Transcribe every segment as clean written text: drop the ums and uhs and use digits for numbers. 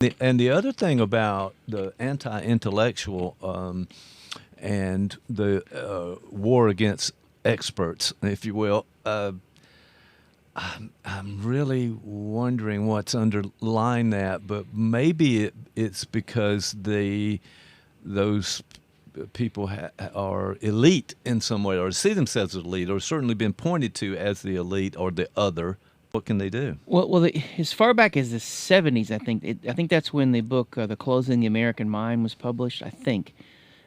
And the other thing about the anti-intellectual and the war against experts, if you will, I'm really wondering what's underlying that, but maybe it's because those people are elite in some way, or see themselves as elite, or certainly been pointed to as the elite or the other. What can they do? As far back as the '70s, I think. I think that's when the book "The Closing the American Mind" was published. I think,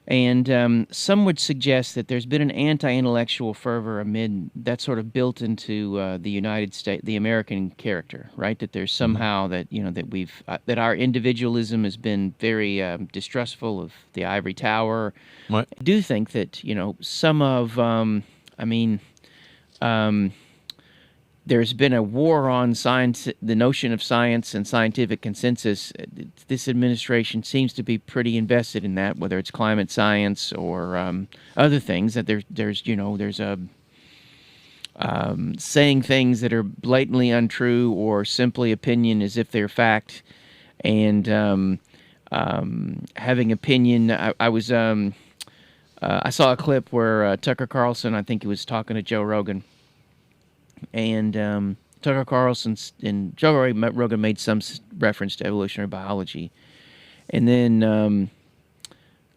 and some would suggest that there's been an anti-intellectual fervor amid that sort of built into the United States, the American character, right? That there's somehow that that we've that our individualism has been very distrustful of the ivory tower. Right. I do think that some of, I mean. There's been a war on science, the notion of science and scientific consensus. This administration seems to be pretty invested in that, whether it's climate science or other things. That there's a saying things that are blatantly untrue or simply opinion as if they're fact, and having opinion. I saw a clip where Tucker Carlson, I think he was talking to Joe Rogan. And Tucker Carlson and Joe Rogan made some reference to evolutionary biology. And then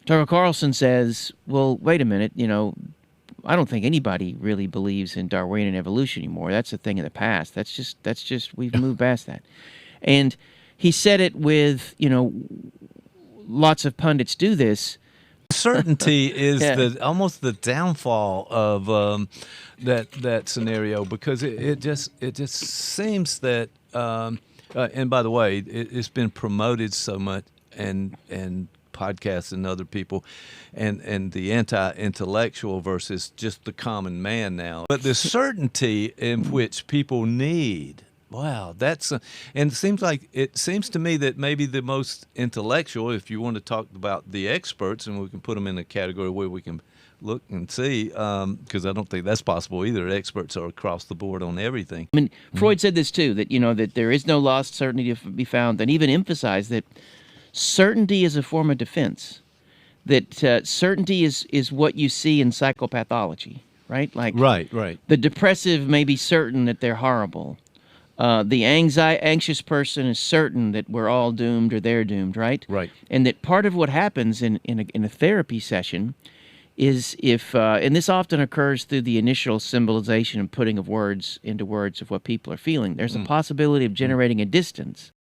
Tucker Carlson says, well, wait a minute, I don't think anybody really believes in Darwinian evolution anymore. That's a thing of the past. That's just we've moved past that. And he said it with, lots of pundits do this. Certainty is Yeah. almost the downfall of that scenario, because it just seems that and by the way, it's been promoted so much, and podcasts and other people, and the anti-intellectual versus just the common man now, but the certainty in which people need. Wow, and it seems to me that maybe the most intellectual, if you want to talk about the experts, and we can put them in a category where we can look and see, because I don't think that's possible either. Experts are across the board on everything. I mean, Freud said this too, that that there is no lost certainty to be found, and even emphasized that certainty is a form of defense. That certainty is what you see in psychopathology, right? Like, Right. the depressive may be certain that they're horrible. The anxious person is certain that we're all doomed or they're doomed, right? Right. And that part of what happens in a therapy session is if, and this often occurs through the initial symbolization and putting of words into words of what people are feeling, there's a possibility of generating a distance